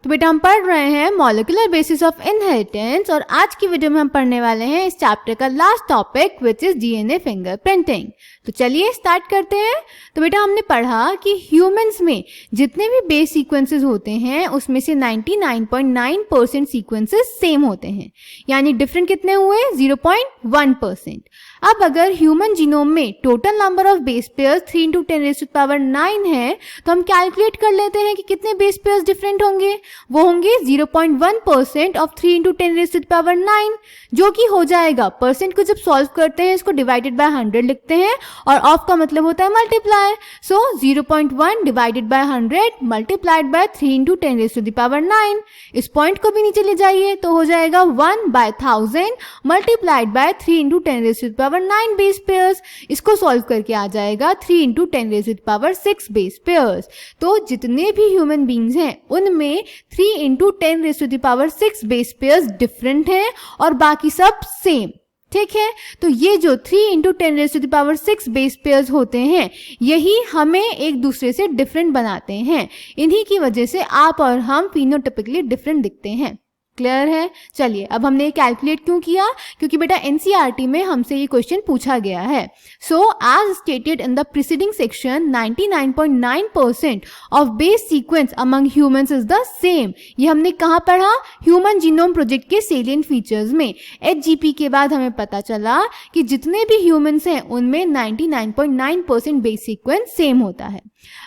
तो बेटा हम पढ़ रहे हैं मॉलिक्यूलर बेसिस ऑफ इनहेरिटेंस और आज की वीडियो में हम पढ़ने वाले हैं इस चैप्टर का last topic which is DNA fingerprinting. तो चलिए स्टार्ट करते हैं। तो बेटा हमने पढ़ा कि ह्यूमंस में जितने भी बेस सीक्वेंसेस होते हैं उसमें से 99.9% सीक्वेंसेस सेम होते हैं, यानी डिफरेंट कितने हुए 0.1%। अब अगर ह्यूमन जीनोम में total number of base pairs 3 × 10⁻⁹ है तो हम कैलकुलेट कर लेते हैं कि कितने बेस पेयर्स डिफरेंट होंगे। वो होंगे 0.1% ऑफ 3 × 10⁻⁹, जो कि हो जाएगा, परसेंट को जब सॉल्व करते हैं इसको डिवाइडेड बाय 100 लिखते हैं और ऑफ का मतलब होता है multiply. So 0.1 divided by 100 multiplied by 3 × 10⁻⁹। इस पॉइंट को भी नीचे ले जाइए तो हो जाएगा 1/1000 मल्टीप्लाइड बाय 3 × 10⁻⁹ बेस पेयर्स। इसको सॉल्व करके आ जाएगा 3 × 10⁶ बेस पेयर्स। तो जितने भी ह्यूमन बींग्स हैं उनमें 3 × 10⁶ बेस पेयर्स डिफरेंट हैं और बाकी सब सेम। ठीक है, तो ये जो 3 × 10⁶ बेस पेयर्स होते हैं यही हमें एक दूसरे से डिफरेंट बनाते हैं। इन्हीं की वजह से आप और हम फिनोटाइपिकली डिफरेंट दिखते हैं। क्लियर है? चलिए, अब हमने कैलकुलेट क्यों किया? क्योंकि बेटा एनसीईआरटी में हमसे ये क्वेश्चन पूछा गया है। So as stated in the preceding section 99.9% of base sequence among humans is the same. ये हमने कहाँ पढ़ा? ह्यूमन जीनोम प्रोजेक्ट के सेलिएंट फीचर्स में। एचजीपी के बाद हमें पता चला कि जितने भी ह्यूमंस हैं उनमें 99.9% बेस सीक्वेंस सेम होता है।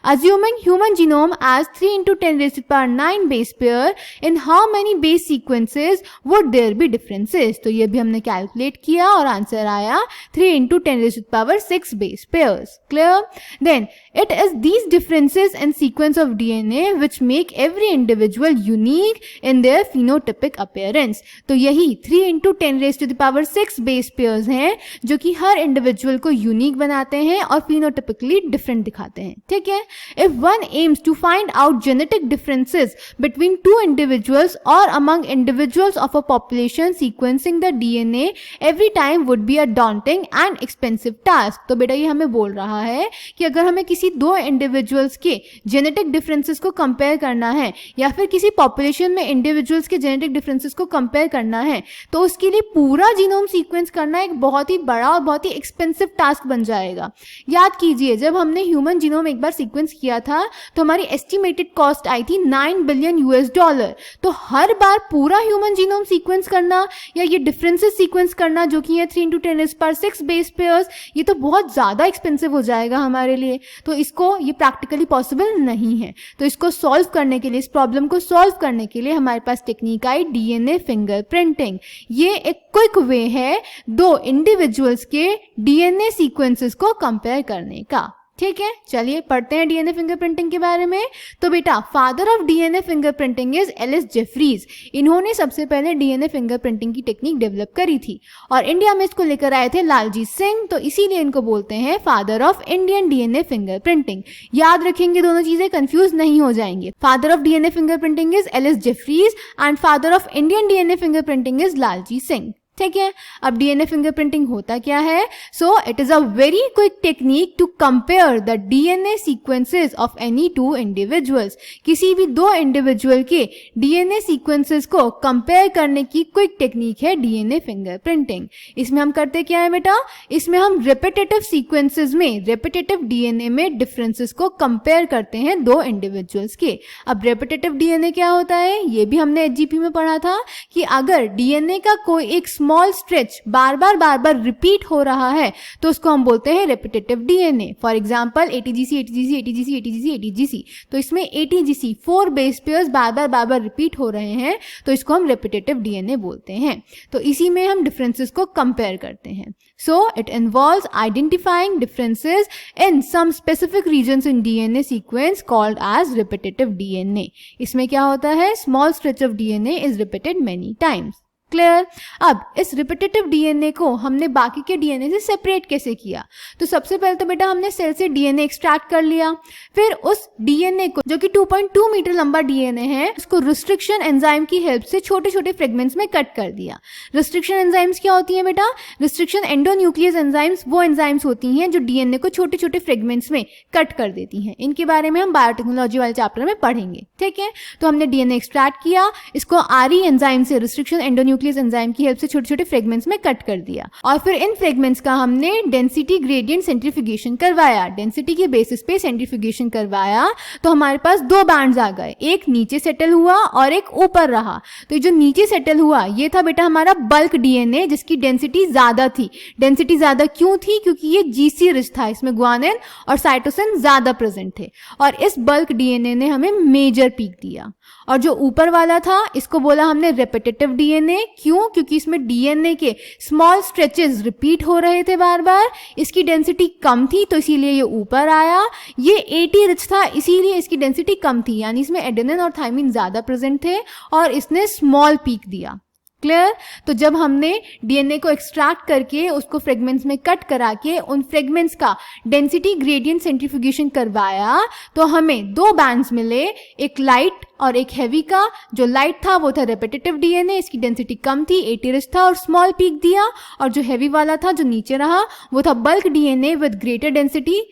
Assuming human genome as 3 × 10⁹ base pair, in how many base sequences would there be differences? तो ये भी हमने कैलकुलेट किया और आंसर आया 3 × 10⁶ base pairs. Clear? Then it is these differences in sequence of DNA which make every individual unique in their phenotypic appearance. तो यही 3 × 10⁶ base pairs हैं जो कि हर इंडिविजुअल को यूनिक बनाते हैं और फिनोटाइपिकली डिफरेंट दिखाते हैं। ठीक है, if one aims to find out genetic differences between two individuals or among individuals of a population, sequencing the DNA every time would be a daunting and expensive task. तो बेटा ये हमें बोल रहा है कि अगर हमें किसी दो इंडिविजुअल्स के जेनेटिक डिफरेंसेस को कंपेयर करना है या फिर किसी पॉपुलेशन में इंडिविजुअल्स के जेनेटिक डिफरेंसेस को कंपेयर करना है तो उसके लिए पूरा जीनोम सीक्वेंस करना एक बहुत ही बड़ा और बहुत ही एक्सपेंसिव टास्क बन जाएगा। याद कीजिए, जब हमने ह्यूमन जीनोम एक बार सीक्वेंस किया था तो हमारी एस्टिमेटेड कॉस्ट आई थी $9 बिलियन। तो हर बार पूरा ह्यूमन जीनोम सीक्वेंस करना या ये डिफरेंसेस सीक्वेंस करना जो कि है 3 × 10⁶ बेस पेयर्स, ये तो बहुत ज़्यादा एक्सपेंसिव हो जाएगा हमारे लिए। तो इसको ये प्रैक्टिकली पॉसिबल नहीं है। तो इसको सॉल्व करने के लिए, इस प्रॉब्लम को सॉल्व करने के लिए हमारे पास टेक्निक आई डीएनए फिंगरप्रिंटिंग। ये एक क्विक वे है दो इंडिविजुअल्स के डीएनए सीक्वेंसेस को कंपेयर करने का। ठीक है, चलिए पढ़ते हैं डीएनए फिंगरप्रिंटिंग के बारे में। तो बेटा father of DNA fingerprinting is Alec Jeffreys. इन्होंने सबसे पहले डीएनए फिंगरप्रिंटिंग की टेक्निक डेवलप करी थी और इंडिया में इसको लेकर आए थे लालजीत सिंह, तो इसीलिए इनको बोलते हैं father of Indian DNA fingerprinting. याद रखेंगे, दोनों चीजें कंफ्यूज नहीं हो जाएंगे। Father of DNA fingerprinting is Alec Jeffreys and father of Indian DNA fingerprinting is Laljit Singh. ठीक है, अब डीएनए फिंगरप्रिंटिंग होता क्या है? So it is a very quick technique to compare the DNA sequences of any two individuals. किसी भी दो individual के डीएनए सीक्वेंसेस को कंपेयर करने की क्विक टेक्निक है डीएनए फिंगरप्रिंटिंग। इसमें हम करते क्या है बेटा? इसमें हम रेपिटेटिव सीक्वेंसेस में, रेपिटेटिव डीएनए में डिफरेंसेस को कंपेयर करते हैं दो इंडिविजुअल्स के। अब रेपिटेटिव डीएनए क्या होता है? ये भी हमने एचजीपी में पढ़ा था कि अगर डीएनए का कोई एक स्मॉल स्ट्रेच बार बार रिपीट हो रहा है तो उसको हम बोलते हैं repetitive DNA. For example ATGC। तो इसमें ATGC 4 बेस पेयर्स बार रिपीट हो रहे हैं तो इसको हम रेपिटेटिव डीएनए बोलते हैं। तो इसी में हम डिफरेंसेस को कंपेयर करते हैं। So it involves identifying differences in some specific regions in DNA sequence called as repetitive DNA. इसमें क्या होता है? Small stretch of DNA is repeated many times. Clear. अब इस रिपीटेटिव डीएनए को हमने बाकी के डीएनए से सेपरेट कैसे किया? तो सबसे पहले तो बेटा हमने सेल से डीएनए एक्सट्रैक्ट कर लिया, फिर उस डीएनए को, जो कि 2.2 मीटर लंबा डीएनए है, उसको रिस्ट्रिक्शन एंजाइम की हेल्प से छोटे छोटे फ्रेगमेंट्स में कट कर दिया। रिस्ट्रिक्शन एंजाइम्स क्या होती हैं बेटा? रिस्ट्रिक्शन एंडोन्यूक्लियस एंजाइम्स वो एंजाइम्स होती हैं जो डीएनए को छोटे छोटे फ्रेगमेंट्स में कट कर देती हैं। इनके बारे में हम बायोटेक्नोलॉजी वाले चैप्टर में पढ़ेंगे, ठीक है। तो हमने डीएनए एक्सट्रैक्ट किया, इसको आरई एंजाइम से, रिस्ट्रिक्शन एंडोन्यूक्लियस एंजाइम की हेल्प से छोटे छोटे फ्रेगमेंट्स में कट कर दिया, और फिर इन फ्रेगमेंट्स का हमने डेंसिटी ग्रेडियंट सेंट्रीफ्यूगेशन करवाया। डेंसिटी के बेसिस पे सेंट्रीफ्यूगेशन करवाया तो हमारे पास दो बैंड्स आ गए, एक नीचे सेटल हुआ और एक ऊपर रहा। तो जो नीचे सेटल हुआ ये था बेटा हमारा बल्क डीएनए, जिसकी डेंसिटी ज्यादा थी। डेंसिटी ज्यादा क्यों थी? क्योंकि ये जीसी रिच था, इसमें ग्वानिन और साइटोसिन ज्यादा प्रेजेंट थे, और इस बल्क डीएनए ने हमें मेजर पीक दिया। और जो ऊपर वाला था इसको बोला हमने रेपिटेटिव डीएनए। क्यों? क्योंकि इसमें डीएनए के स्मॉल स्ट्रेचेस रिपीट हो रहे थे बार बार, इसकी डेंसिटी कम थी तो इसीलिए ये ऊपर आया। ये एटी रिच था इसीलिए इसकी डेंसिटी कम थी, यानी इसमें एडेनिन और थायमिन ज्यादा प्रेजेंट थे और इसने स्मॉल पीक दिया। क्लियर। तो जब हमने डीएनए को एक्सट्रैक्ट करके उसको फ्रेगमेंट्स में कट करा के उन फ्रेगमेंट्स का डेंसिटी ग्रेडियंट सेंट्रीफ्यूगेशन करवाया तो हमें दो बैंड्स मिले, एक लाइट और एक हैवी का। जो लाइट था वो था रेपिटेटिव डीएनए, इसकी डेंसिटी कम थी, 80 रिच था और स्मॉल पीक दिया। और जो हैवी वाला था जो नीचे रहा वो था bulk DNA with greater density,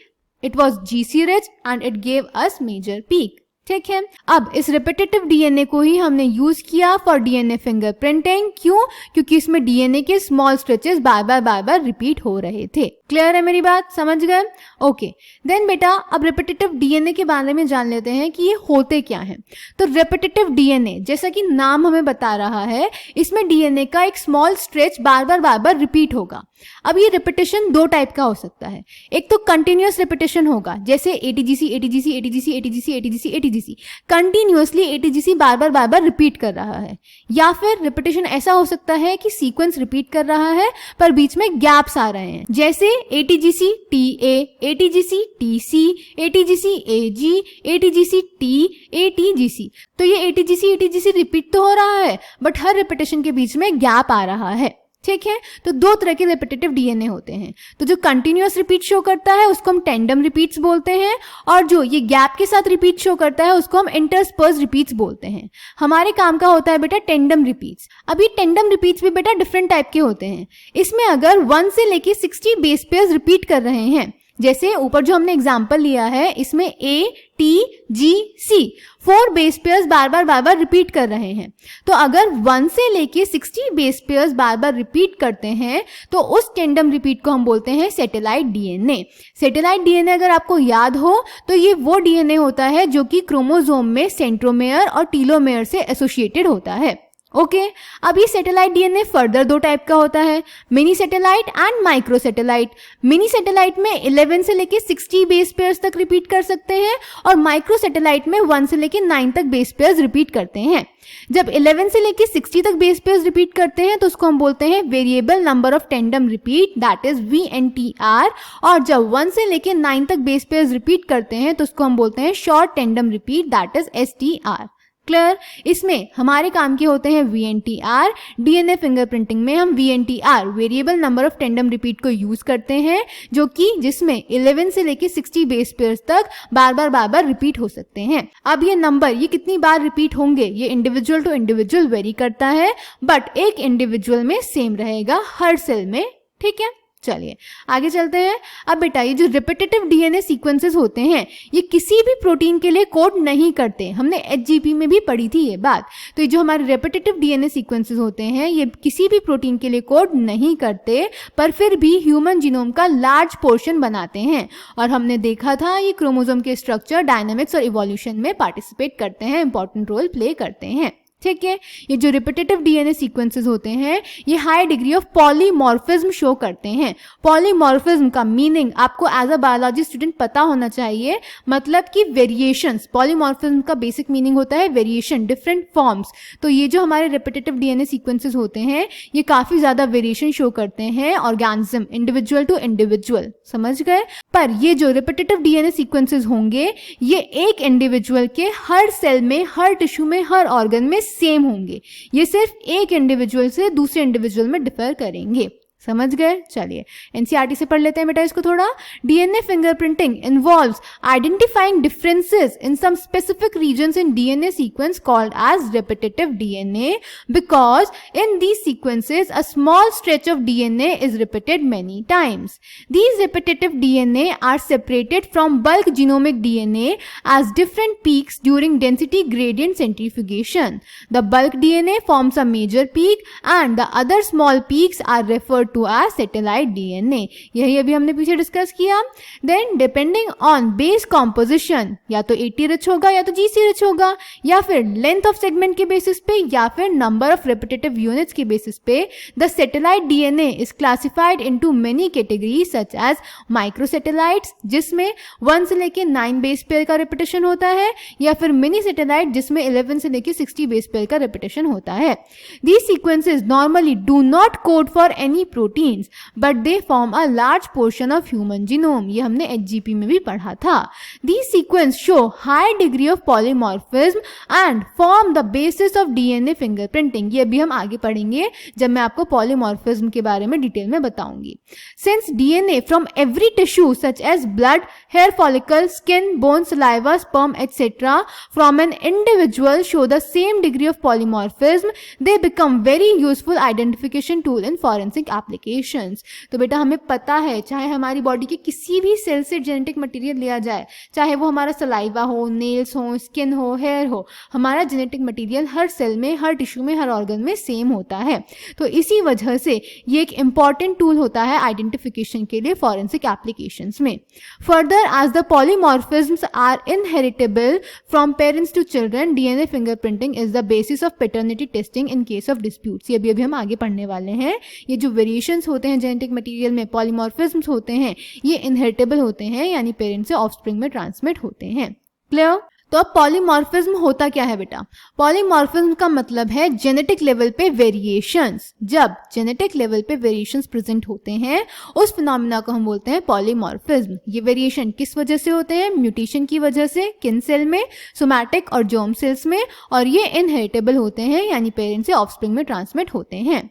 it was GC rich and it gave us major peak. ठीक है। अब इस रिपीटेटिव डीएनए को ही हमने यूज किया फॉर डीएनए फिंगरप्रिंटिंग। क्यों? क्योंकि इसमें डीएनए के स्मॉल स्ट्रेचेस बार बार रिपीट हो रहे थे। क्लियर है मेरी बात? समझ गए? ओके। देन बेटा अब रिपीटेटिव डीएनए के बारे में जान लेते हैं कि ये होते क्या हैं। तो रिपीटेटिव डीएनए, जैसा कि नाम हमें बता रहा है, इसमें डीएनए का एक स्मॉल स्ट्रेच बार बार रिपीट होगा। अब ये रिपीटेशन दो टाइप का हो सकता है। एक तो कंटिन्यूअस रिपीटेशन होगा, जैसे ATGC ATGC ATGC ATGC ATGC ATGC, continuously ATGC बार बार रिपीट कर रहा है। या फिर रिपीटेशन ऐसा हो सकता है कि सीक्वेंस रिपीट कर रहा है पर बीच में गैप्स आ रहे हैं, जैसे ATGC TA, ATGC TC, ATGC AG, ATGC T, ATGC. तो ये एटीजीसी रिपीट तो हो रहा है बट हर रिपीटेशन के बीच में गैप आ रहा है। ठीक है। तो दो तरह के रिपीटेटिव डीएनए होते हैं। तो जो कंटिन्यूअस रिपीट शो करता है उसको हम टेंडम रिपीट्स बोलते हैं, और जो ये गैप के साथ रिपीट शो करता है उसको हम इंटरस्पर्स रिपीट्स बोलते हैं। हमारे काम का होता है बेटा टेंडम रिपीट्स। अब ये टेंडम रिपीट्स भी बेटा डिफरेंट टाइप के होते हैं। इसमें अगर 1 से लेके 60 बेस पेयर्स रिपीट कर रहे हैं, जैसे ऊपर जो हमने एग्जाम्पल लिया है, इसमें A T G C 4 base pairs बार बार रिपीट कर रहे हैं। तो अगर 1 से लेके 60 बेस पेयर्स बार बार रिपीट करते हैं तो उस टेंडम रिपीट को हम बोलते हैं सैटेलाइट डीएनए। सैटेलाइट डीएनए अगर आपको याद हो तो ये वो डीएनए होता है जो कि क्रोमोसोम में सेंट्रोमेयर और टीलोमेयर से एसोसिएटेड होता है। ओके। अब ये सैटेलाइट डीएनए फर्दर दो टाइप का होता है, mini satellite and micro satellite. Mini satellite में 11 से लेके 60 बेस पेयर्स तक रिपीट कर सकते हैं और माइक्रो सैटेलाइट में 1 से लेके 9 तक बेस पेयर्स रिपीट करते हैं। जब 11 से लेके 60 तक बेस पेयर्स रिपीट करते हैं तो उसको हम बोलते हैं variable number of tandem repeat, that is VNTR। और जब 1 से लेके 9 तक बेस पेयर्स रिपीट करते हैं तो उसको हम बोलते हैं short tandem repeat, that is STR। Clear. इसमें हमारे काम के होते हैं VNTR। डीएनए फिंगरप्रिंटिंग में हम VNTR variable number of tandem repeat को यूज करते हैं, जो कि जिसमें 11 से लेके 60 बेस पेयर्स तक बार बार रिपीट हो सकते हैं। अब ये नंबर ये कितनी बार रिपीट होंगे ये इंडिविजुअल टू इंडिविजुअल वेरी करता है, बट एक इंडिविजुअल में सेम रहेगा हर सेल में। ठीक है। चलिए आगे चलते हैं। अब बेटा ये जो रिपीटेटिव डीएनए सीक्वेंसेस होते हैं ये किसी भी प्रोटीन के लिए कोड नहीं करते। हमने HGP में भी पढ़ी थी ये बात। तो ये जो हमारे रिपीटेटिव डीएनए सीक्वेंसेस होते हैं ये किसी भी प्रोटीन के लिए कोड नहीं करते, पर फिर भी ह्यूमन जीनोम का लार्ज पोर्शन बनाते हैं। और हमने देखा था ये क्रोमोसोम के स्ट्रक्चर, डायनामिक्स और इवोल्यूशन में पार्टिसिपेट करते हैं, इंपॉर्टेंट रोल प्ले करते हैं। ठीक है। ये जो रिपीटेटिव डीएनए सीक्वेंसेस होते हैं ये high degree of polymorphism show करते हैं। पॉलीमॉर्फिज्म का मीनिंग आपको एज अ बायोलॉजी स्टूडेंट पता होना चाहिए, मतलब कि वेरिएशंस। पॉलीमॉर्फिज्म का बेसिक मीनिंग होता है वेरिएशन, डिफरेंट फॉर्म्स। तो ये जो हमारे रिपीटेटिव डीएनए सीक्वेंसेस होते हैं ये काफी ज्यादा वेरिएशन शो करते हैं ऑर्गेनिज्म, इंडिविजुअल टू इंडिविजुअल। समझ गए? पर ये जो रिपीटेटिव डीएनए सीक्वेंसेस होंगे ये एक इंडिविजुअल के हर सेल में, हर टिश्यू में, हर ऑर्गन में सेम होंगे, ये सिर्फ एक इंडिविजुअल से दूसरे इंडिविजुअल में डिफर करेंगे। समझ गए? चलिए एनसीईआरटी से पढ़ लेते हैं बेटा इसको थोड़ा। DNA fingerprinting involves identifying differences in some specific regions in DNA sequence called as repetitive DNA because in these sequences a small stretch of DNA is repeated many times. These repetitive DNA are separated from bulk genomic DNA as different peaks during density gradient centrifugation. The bulk DNA forms a major peak and the other small peaks are referred to as satellite DNA. यही अभी हमने पीछे discuss किया। Then depending on base composition, या तो 80 rich होगा या तो GC रिच होगा, या फिर लेंथ ऑफ सेगमेंट के बेसिस पे या फिर नंबर ऑफ रेपिटेटिव यूनिट्स के बेसिस पे the satellite DNA is classified into many categories such as microsatellites जिसमें 1 से लेके 9 बेस पेयर का रेपिटेशन होता है, या फिर मिनी सैटेलाइट जिसमें 11 से लेके 60 बेस पेयर का रेपिटेशन होता है। These sequences normally do not code for any proteins but they form a large portion of human genome. ये हमने HGP में भी पढ़ा था। These sequences show high degree of polymorphism and form the basis of DNA fingerprinting. ये भी हम आगे पढ़ेंगे जब मैं आपको polymorphism के बारे में डिटेल में बताऊंगी। Since DNA from every tissue such as blood, hair follicle, skin, bone, saliva, sperm, etc. from an individual show the same degree of polymorphism, they become very useful identification tool in forensic applications. तो बेटा हमें पता है चाहे हमारी body के किसी भी सेल से जेनेटिक मटेरियल लिया जाए, चाहे वो हमारा सलाइवा हो, नेल्स हो, स्किन हो, हेयर हो, हमारा जेनेटिक मटेरियल हर सेल में, हर टिश्यू में, हर ऑर्गन में सेम होता है। तो इसी वजह से ये एक इंपॉर्टेंट टूल होता है आइडेंटिफिकेशन के लिए फॉरेंसिक एप्लीकेशंस में। Further as the polymorphisms are inheritable from parents to children, DNA fingerprinting is the basis of paternity testing in case of disputes. ये अभी हम आगे पढ़ने वाले हैं। ये जो वेरिएशंस होते हैं जेनेटिक मटेरियल में, पॉलीमॉर्फिज्म्स होते हैं, ये इनहेरिटेबल होते हैं यानी पेरेंट्स से ऑफस्प्रिंग में ट्रांसमिट होते हैं। क्लियर? तो अब पॉलीमॉर्फिज्म होता क्या है बेटा? पॉलीमॉर्फिज्म का मतलब है जेनेटिक लेवल पे वेरिएशंस। जब जेनेटिक लेवल पे वेरिएशंस प्रेजेंट होते हैं उस फिनोमेना को हम बोलते हैं पॉलीमॉर्फिज्म। ये वेरिएशन किस वजह से होते हैं? म्यूटेशन की वजह से। किन सेल में? सोमैटिक और जर्म सेल्स में। और ये इनहेरिटेबल होते हैं यानी पेरेंट्स से ऑफस्प्रिंग में ट्रांसमिट होते हैं।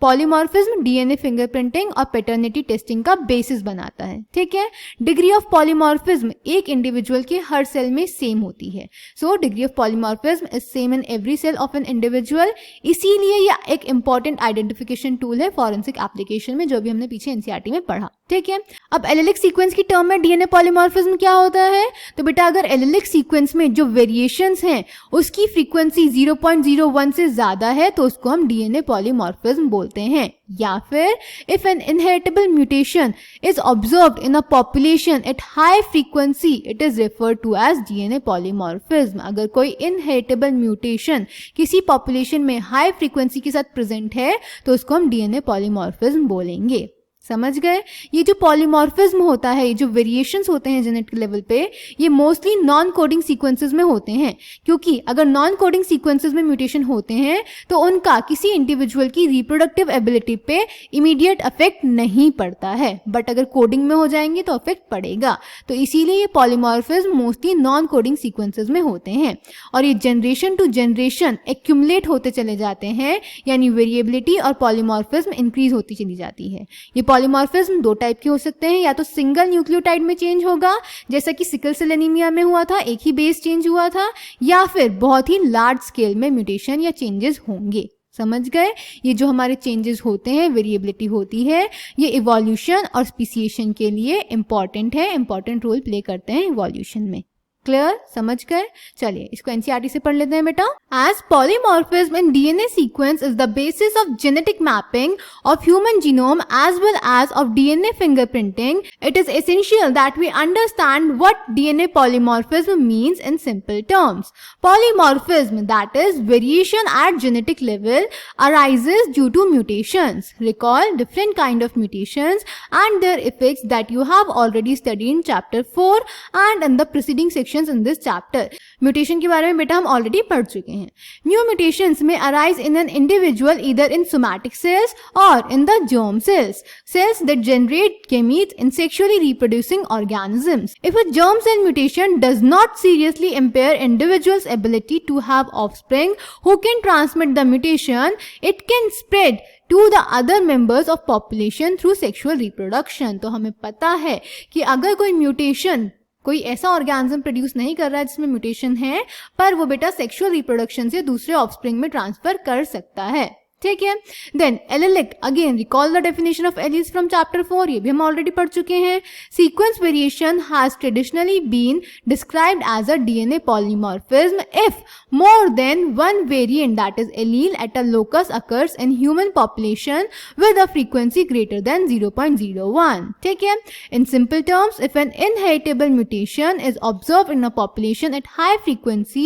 पॉलीमॉर्फिज्म डीएनए फिंगरप्रिंटिंग और पैटर्निटी टेस्टिंग का बेसिस बनाता है। ठीक है? डिग्री ऑफ पॉलीमॉर्फिज्म एक इंडिविजुअल के हर सेल में सेम होती है। So degree of polymorphism is same in every cell of an individual. इसीलिए यह एक इंपॉर्टेंट आइडेंटिफिकेशन टूल है फॉरेंसिक एप्लीकेशन में, जो भी हमने पीछे एनसीईआरटी में पढ़ा। ठीक है? अब एलेलिक सीक्वेंस की टर्म में डीएनए पॉलीमॉर्फिज्म क्या होता है? तो बेटा अगर एलेलिक सीक्वेंस में जो वेरिएशंस हैं उसकी फ्रीक्वेंसी 0.01 से ज्यादा है तो उसको हम डीएनए पॉलीमॉर्फिज्म बोलते हैं। या फिर if an inheritable mutation is observed in a population at high frequency it is referred to as DNA polymorphism. अगर कोई इनहेरिटेबल म्यूटेशन किसी पॉपुलेशन में हाई फ्रीक्वेंसी के साथ प्रेजेंट है तो उसको हम डीएनए पॉलीमॉर्फिज्म बोलेंगे। समझ गए? ये जो पॉलीमॉर्फिज्म होता है, ये जो वेरिएशंस होते हैं जेनेटिक लेवल पे, ये मोस्टली नॉन कोडिंग सीक्वेंसेस में होते हैं, क्योंकि अगर नॉन कोडिंग सीक्वेंसेस में म्यूटेशन होते हैं तो उनका किसी इंडिविजुअल की रिप्रोडक्टिव एबिलिटी पे इमीडिएट इफेक्ट नहीं पड़ता है, बट अगर कोडिंग में हो जाएंगे तो इफेक्ट पड़ेगा। तो इसीलिए ये polymorphism mostly non coding sequences में होते हैं और ये जनरेशन टू जनरेशन एक्यूमुलेट होते चले जाते हैं, यानी वेरिएबिलिटी और पॉलीमॉर्फिज्म इंक्रीज होती चली जाती है। ये पॉलीमॉर्फिज्म दो टाइप के हो सकते हैं, या तो सिंगल न्यूक्लियोटाइड में चेंज होगा जैसा कि सिकल सेल एनीमिया में हुआ था, एक ही बेस चेंज हुआ था, या फिर बहुत ही लार्ज स्केल में म्यूटेशन या चेंजेस होंगे। समझ गए? ये जो हमारे चेंजेस होते हैं, वेरिएबिलिटी होती है, ये इवोल्यूशन और स्पीसीएशन के लिए इंपॉर्टेंट है, इंपॉर्टेंट रोल प्ले करते हैं इवोल्यूशन में। क्लियर? समझ गए? चलिए इसको एनसीईआरटी से पढ़ लेते हैं बेटा। As polymorphism in DNA sequence is the basis of genetic mapping of human genome as well as of DNA fingerprinting, it is essential that we understand what DNA polymorphism means in simple terms. Polymorphism, that is variation at genetic level, arises due to mutations. Recall different kind of mutations and their effects that you have already studied in chapter 4 and in the preceding section mutations in this chapter. Mutation के बारे में बेटा हम already पढ़ चुके हैं. New mutations may arise in an individual either in somatic cells or in the germ cells, cells that generate gametes in sexually reproducing organisms. If a germ cell mutation does not seriously impair individual's ability to have offspring who can transmit the mutation, it can spread to the other members of population through sexual reproduction. तो हमें पता है कि अगर कोई mutation, कोई ऐसा organism produce नहीं कर रहा है जिसमें म्यूटेशन है, पर वो बेटा सेक्सुअल रिप्रोडक्शन से दूसरे ऑफस्प्रिंग में ट्रांसफर कर सकता है. ठीक है. Then allelic, again recall the definition of alleles from chapter 4, ये भी हम ऑलरेडी पढ़ चुके हैं. Sequence variation has traditionally been described as a DNA polymorphism if more than one variant, that is allele, at a locus occurs in human population with a frequency greater than 0.01. ठीक है. In simple terms, if an inheritable mutation is observed in a population at high frequency,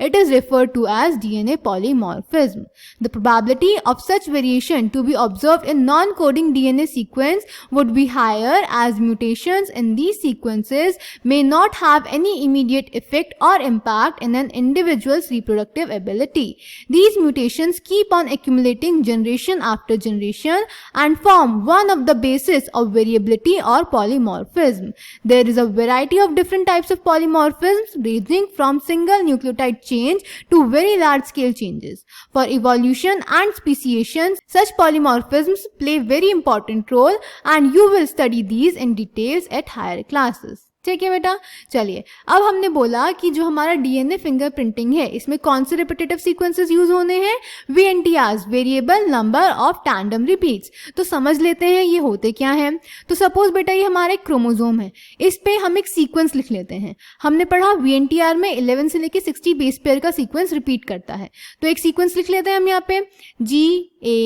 it is referred to as DNA polymorphism. The probability of such variation to be observed in non-coding DNA sequence would be higher, as mutations in these sequences may not have any immediate effect or impact in an individual's reproductive ability. These mutations keep on accumulating generation after generation and form one of the bases of variability or polymorphism. There is a variety of different types of polymorphisms ranging from single nucleotide change to very large scale changes. For evolution and speciation, such polymorphisms play very important role and you will study these in details at higher classes. ठीक है बेटा. चलिए, अब हमने बोला कि जो हमारा डीएनए फिंगरप्रिंटिंग है इसमें कौन से रिपीटेटिव सीक्वेंसेस यूज होने हैं, VNTRs, variable number of tandem repeats. तो समझ लेते हैं ये होते क्या हैं. तो सपोज बेटा ये हमारा एक क्रोमोसोम है, इस पे हम एक सीक्वेंस लिख लेते हैं. हमने पढ़ा VNTR में 11 से लेके 60 बेस पेयर का सीक्वेंस रिपीट करता है. तो एक सीक्वेंस लिख लेते हैं हम यहाँ पे GATCCTAGATCCTA.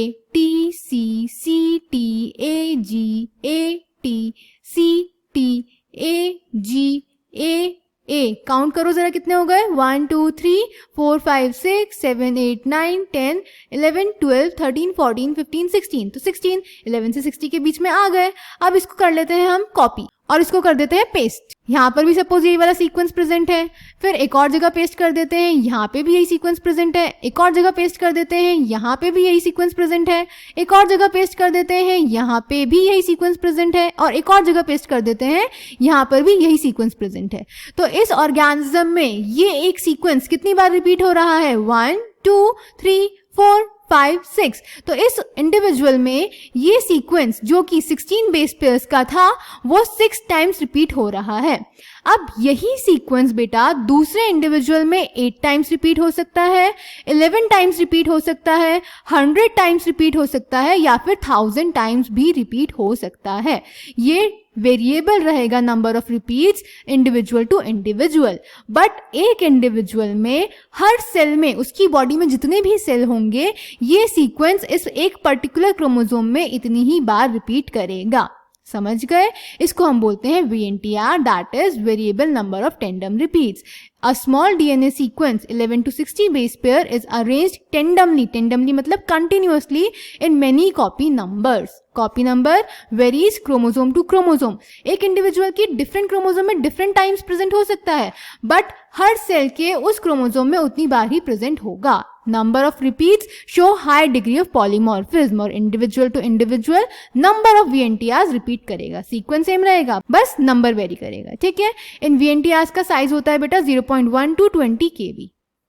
काउंट करो जरा कितने हो गए. 1 2 3 4 5 6 7 8 9 10 11 12 13 14 15 16. तो 16 11 से 60 के बीच में आ गए. अब इसको कर लेते हैं हम कॉपी और इसको कर देते हैं पेस्ट. यहाँ पर भी सपोज यही वाला सीक्वेंस प्रेजेंट है, फिर एक और जगह पेस्ट कर देते हैं, यहाँ पे भी यही सीक्वेंस प्रेजेंट है, एक और जगह पेस्ट कर देते हैं, यहाँ पे भी यही सीक्वेंस प्रेजेंट है, एक और जगह पेस्ट कर देते हैं, यहाँ पे भी यही सीक्वेंस प्रेजेंट है, और एक और जगह पेस्ट कर देते हैं, यहाँ पर भी यही सीक्वेंस प्रेजेंट है. तो इस ऑर्गेनिज्म में ये एक सीक्वेंस कितनी बार रिपीट हो रहा है, 1 2 3 4 5 6. तो इस इंडिविजुअल में ये सीक्वेंस जो कि 16 बेस पेयर्स का था वो 6 टाइम्स रिपीट हो रहा है. अब यही सीक्वेंस बेटा दूसरे इंडिविजुअल में 8 टाइम्स रिपीट हो सकता है, 11 टाइम्स रिपीट हो सकता है, 100 टाइम्स रिपीट हो सकता है, या फिर 1000 टाइम्स भी रिपीट हो सकता है. ये वेरिएबल रहेगा number of repeats individual to individual. But एक इंडिविजुअल में हर सेल में, उसकी बॉडी में जितने भी सेल होंगे, ये सीक्वेंस इस एक पर्टिकुलर क्रोमोसोम में इतनी ही बार रिपीट करेगा. समझ गए. इसको हम बोलते हैं VNTR, that is variable number of tandem repeats. A small DNA sequence 11 to 60 base pair is arranged tandemly. Tandemly मतलब continuously in many copy numbers. Copy number varies chromosome to chromosome. एक individual की different chromosome में different times present हो सकता है, but her cell के उस chromosome में उतनी बार ही प्रेजेंट होगा. Number of repeats show high degree of polymorphism, और individual to individual number of VNTRs repeat करेगा. सीक्वेंस सेम रहेगा, बस नंबर वेरी करेगा. ठीक है. इन VNTRs का साइज होता है बेटा 0.1 to 20 kb.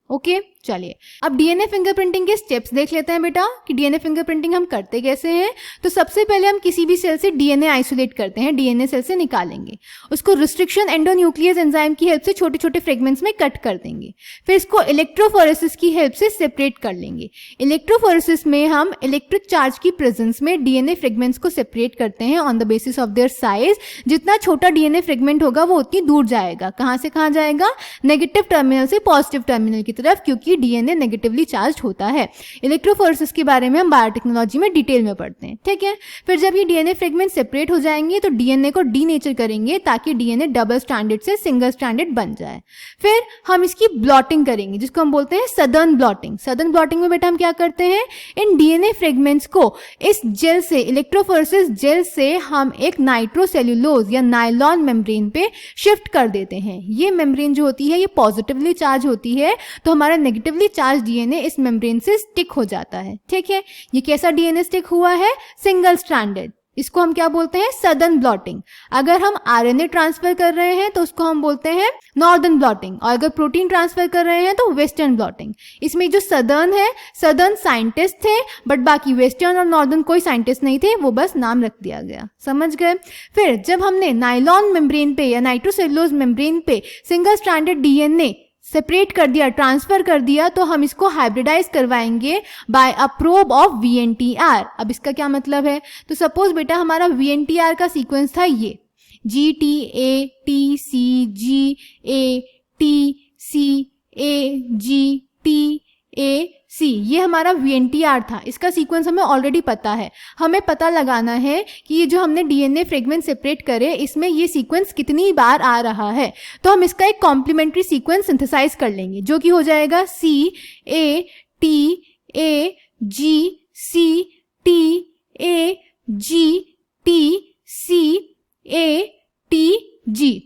ओके. चलिए, अब डीएनए फिंगरप्रिंटिंग के स्टेप्स देख लेते हैं बेटा कि डीएनए फिंगरप्रिंटिंग हम करते कैसे हैं. तो सबसे पहले हम किसी भी सेल से डीएनए आइसोलेट करते हैं, डीएनए सेल से निकालेंगे, उसको रिस्ट्रिक्शन एंडोन्यूक्लियस एंजाइम की हेल्प से छोटे छोटे फ्रेगमेंट्स में कट कर देंगे, फिर इसको इलेक्ट्रोफोरेसिस की हेल्प से सेपरेट कर लेंगे. इलेक्ट्रोफोरेसिस में हम इलेक्ट्रिक चार्ज की प्रेजेंस में डीएनए फ्रेगमेंट्स को सेपरेट करते हैं on the basis of their size. जितना छोटा डीएनए फ्रेगमेंट होगा वो उतनी दूर जाएगा. कहाँ से कहाँ जाएगा, नेगेटिव टर्मिनल से पॉजिटिव टर्मिनल की की तरफ, क्योंकि डीएनए नेगेटिवली चार्ज होता है। इलेक्ट्रोफोरेसिस के बारे में हम बायोटेक्नोलॉजी में डिटेल में पढ़ते हैं, ठीक है। फिर जब ये डीएनए फ्रेगमेंट सेपरेट हो जाएंगे तो डीएनए को डीनेचर करेंगे ताकि डीएनए डबल स्ट्रैंडेड से सिंगल स्ट्रैंडेड बन जाए। फिर हम इसकी ब्लॉटिंग करेंगे जिसको हम बोलते हैं सदर्न ब्लॉटिंग। सदर्न ब्लॉटिंग में बेटा हम क्या करते हैं, इन डीएनए फ्रेगमेंट्स को इस जेल से, इलेक्ट्रोफोरेसिस जेल से हम एक नाइट्रोसेल्यूलोज या नायलॉन मेम्ब्रेन पे शिफ्ट कर देते हैं। ये मेम्ब्रेन जो होती है ये पॉजिटिवली चार्ज होती है, तो हमारा नेगेटिवली चार्ज डीएनए इस मेम्ब्रेन से स्टिक हो जाता है, ठीक है। ये कैसा डीएनए स्टिक हुआ है, सिंगल स्ट्रैंडेड। इसको हम क्या बोलते हैं, सदर्न ब्लॉटिंग। अगर हम आरएनए ट्रांसफर कर रहे हैं तो उसको हम बोलते हैं नॉर्दर्न ब्लॉटिंग, और अगर प्रोटीन ट्रांसफर कर रहे हैं तो वेस्टर्न ब्लॉटिंग। इसमें जो सदर्न है, सदर्न साइंटिस्ट थे, बट बाकी वेस्टर्न और नॉर्दर्न कोई साइंटिस्ट नहीं थे, वो बस नाम रख दिया गया, समझ गए। फिर जब हमने नायलॉन मेम्ब्रेन पे या नाइट्रोसेल्यूलोज मेम्ब्रेन पे सिंगल स्ट्रैंडेड डीएनए सेपरेट कर दिया, ट्रांसफर कर दिया, तो हम इसको हाइब्रिडाइज करवाएंगे by a probe of VNTR। अब इसका क्या मतलब है, तो सपोज बेटा हमारा VNTR का सीक्वेंस था ये GTATCGATCAGTAC, ये हमारा VNTR था। इसका सीक्वेंस हमें ऑलरेडी पता है। हमें पता लगाना है कि ये जो हमने डीएनए फ्रेगमेंट सेपरेट करे इसमें ये सीक्वेंस कितनी बार आ रहा है। तो हम इसका एक कॉम्प्लीमेंट्री सीक्वेंस सिंथेसाइज कर लेंगे जो कि हो जाएगा CATAGCTAGTCATG,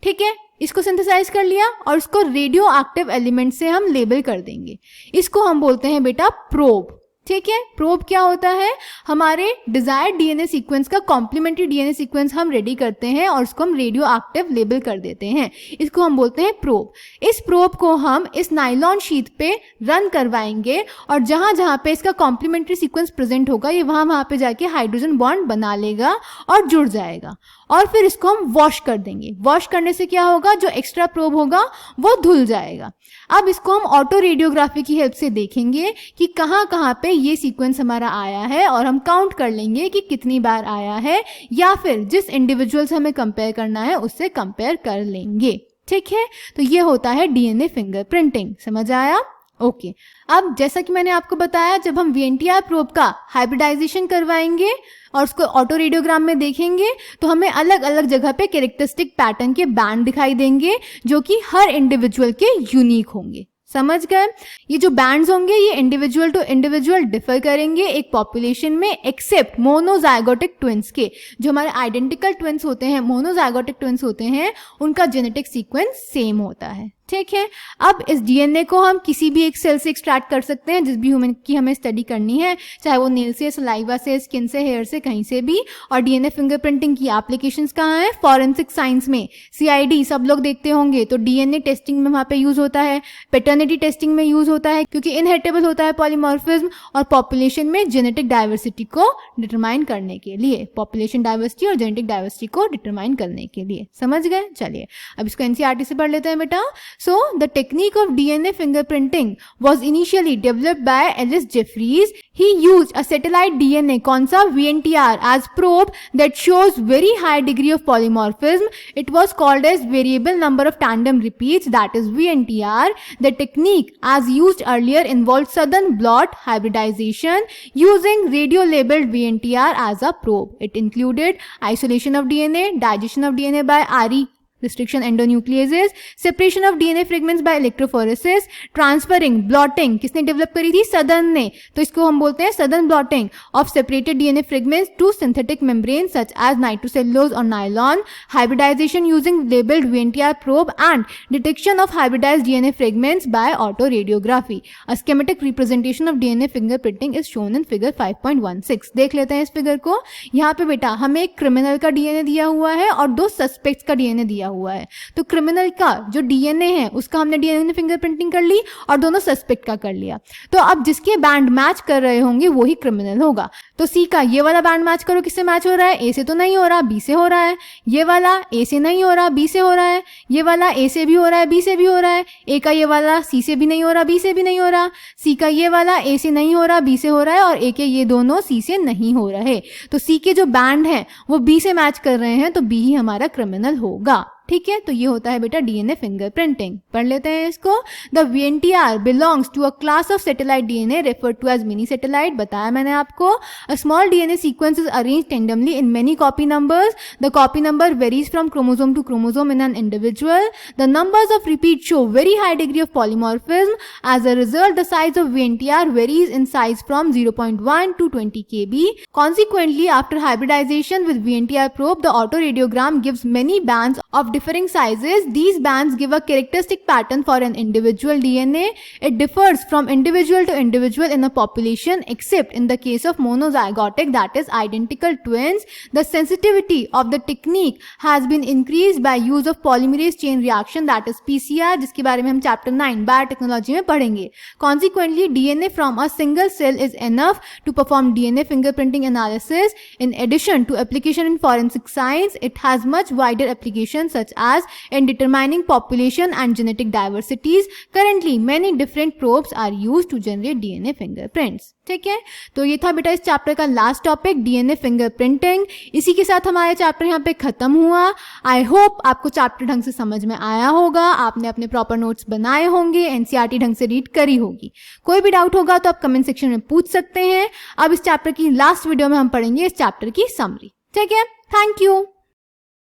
ठीक है। इसको सिंथेसाइज कर लिया और इसको रेडियो एक्टिव एलिमेंट से हम लेबल कर देंगे। इसको हम बोलते हैं बेटा प्रोब, ठीक है। प्रोब क्या होता है, हमारे डिजायर्ड डीएनए सीक्वेंस का कॉम्प्लीमेंट्री डीएनए सीक्वेंस हम रेडी करते हैं और उसको हम रेडियो एक्टिव लेबल कर देते हैं। इसको हम बोलते हैं प्रोब। इस प्रोब को हम इस नायलॉन शीट पे रन करवाएंगे और जहां जहां पे इसका कॉम्प्लीमेंट्री सीक्वेंस प्रेजेंट होगा ये वहां पे जाके हाइड्रोजन बॉन्ड बना लेगा और जुड़ जाएगा, और फिर इसको हम वॉश कर देंगे। वॉश करने से क्या होगा, जो एक्स्ट्रा प्रोब होगा वो धुल जाएगा। अब इसको हम ऑटो रेडियोग्राफी की हेल्प से देखेंगे कि कहाँ कहाँ पे ये सीक्वेंस हमारा आया है, और हम काउंट कर लेंगे कि कितनी बार आया है, या फिर जिस इंडिविजुअल से हमें कंपेयर करना है उससे कंपेयर कर लेंगे, ठीक है। तो ये होता है डीएनए फिंगरप्रिंटिंग, समझ आया। ओके अब जैसा कि मैंने आपको बताया, जब हम VNTR प्रोब का हाइब्रिडाइजेशन करवाएंगे और उसको ऑटो रेडियोग्राम में देखेंगे तो हमें अलग अलग जगह पे कैरेक्टरिस्टिक पैटर्न के बैंड दिखाई देंगे जो कि हर इंडिविजुअल के यूनिक होंगे, समझ गए। ये जो बैंड्स होंगे ये इंडिविजुअल टू इंडिविजुअल डिफर करेंगे एक पॉपुलेशन में, एक्सेप्ट मोनोजाइगोटिक ट्विंस के। जो हमारे आइडेंटिकल ट्विंस होते हैं, मोनोजाइगोटिक ट्विंस होते हैं, उनका जेनेटिक सीक्वेंस सेम होता है, ठीक है। अब इस डीएनए को हम किसी भी एक सेल से एक्सट्रैक्ट कर सकते हैं जिस भी ह्यूमन की हमें स्टडी करनी है, चाहे वो नील से, सलाइवा से, स्किन से, हेयर से, कहीं से भी। और डीएनए फिंगरप्रिंटिंग की एप्लीकेशंस कहाँ हैं, फॉरेंसिक साइंस में। CID सब लोग देखते होंगे, तो डीएनए टेस्टिंग में वहाँ पे यूज होता है, पैटर्निटी टेस्टिंग में यूज होता है क्योंकि इनहेरिटेबल होता है पॉलीमॉर्फिज्म, और पॉपुलेशन में जेनेटिक डाइवर्सिटी को डिटरमाइन करने के लिए, पॉपुलेशन डाइवर्सिटी और जेनेटिक डाइवर्सिटी को डिटरमाइन करने के लिए, समझ गए। चलिए अब इसको NCERT से पढ़ लेते हैं बेटा। So, the technique of DNA fingerprinting was initially developed by Ellis Jeffreys. He used a satellite DNA, कौन सा, VNTR, as probe that shows very high degree of polymorphism. It was called as variable number of tandem repeats, that is VNTR. The technique as used earlier involved southern blot hybridization using radio-labeled VNTR as a probe. It included isolation of DNA, digestion of DNA by RE restriction endonucleases, separation of DNA fragments by electrophoresis, transferring, blotting, किसने develop करी थी, southern ने, तो इसको हम बोलते हैं southern blotting of separated DNA fragments to synthetic membranes such as nitrocellulose or nylon, hybridization using labeled VNTR probe and detection of hybridized DNA fragments by autoradiography. A schematic representation of DNA fingerprinting is shown in figure 5.16. देख लेते हैं इस figure को। यहाँ पे बेटा हमें एक क्रिमिनल का DNA दिया हुआ है और दो सस्पेक्ट्स का DNA दिया हुआ है। तो क्रिमिनल का जो डीएनए है उसका हमने डीएनए फिंगरप्रिंटिंग कर ली और दोनों सस्पेक्ट का कर लिया। तो अब जिसके बैंड मैच कर रहे होंगे वो ही क्रिमिनल होगा। तो सी का ये वाला बैंड मैच करो, किससे मैच हो रहा है, ए से तो नहीं हो रहा, बी से हो रहा है। ये वाला ए से नहीं हो रहा, बी से हो रहा है। ये वाला ए से भी हो रहा है, बी से भी हो रहा है। ए का ये वाला सी से भी नहीं हो रहा, बी से भी नहीं हो रहा। सी का ये वाला ए से नहीं हो रहा, बी से हो रहा है, और ए के ये दोनों सी से नहीं हो रहे। तो सी के जो बैंड है वो बी से मैच कर रहे हैं, तो बी ही हमारा क्रिमिनल होगा। ठीक है, तो ये होता है बेटा डीएनए फिंगरप्रिंटिंग। पढ़ लेते हैं इसको। The VNTR belongs to a class of satellite DNA referred to as mini satellite, बताया मैंने आपको। A small DNA sequence is arranged tandemly in many copy numbers. The copy number varies from chromosome to chromosome in an individual. The numbers of repeat show very high degree of polymorphism. As a result the size of VNTR varies in size from 0.1 to 20 kb. Consequently, after hybridization with VNTR probe, the autoradiogram gives many bands of differing sizes. These bands give a characteristic pattern for an individual DNA. It differs from individual to individual in a population except in the case of monozygotic, that is identical twins. The sensitivity of the technique has been increased by use of polymerase chain reaction, that is PCR, जिसके बारे में हम chapter 9 biotechnology में पढ़ेंगे। Consequently, DNA from a single cell is enough to perform DNA fingerprinting analysis. In addition to application in forensic science, it has much wider applications such as in determining population and genetic diversities. Currently, many different probes are used to generate DNA fingerprints. ठीक है, तो ये था बेटा इस chapter का last topic, DNA fingerprinting. इसी के साथ हमारा चैप्टर यहाँ पे खत्म हुआ। आई होप आपको चैप्टर ढंग से समझ में आया होगा, आपने अपने प्रॉपर नोट्स बनाए होंगे, एनसीईआरटी ढंग से रीड करी होगी। कोई भी डाउट होगा तो आप कमेंट सेक्शन में पूछ सकते हैं। अब इस चैप्टर की लास्ट वीडियो में हम पढ़ेंगे इस चैप्टर की समरी। ठीक है, थैंक यू।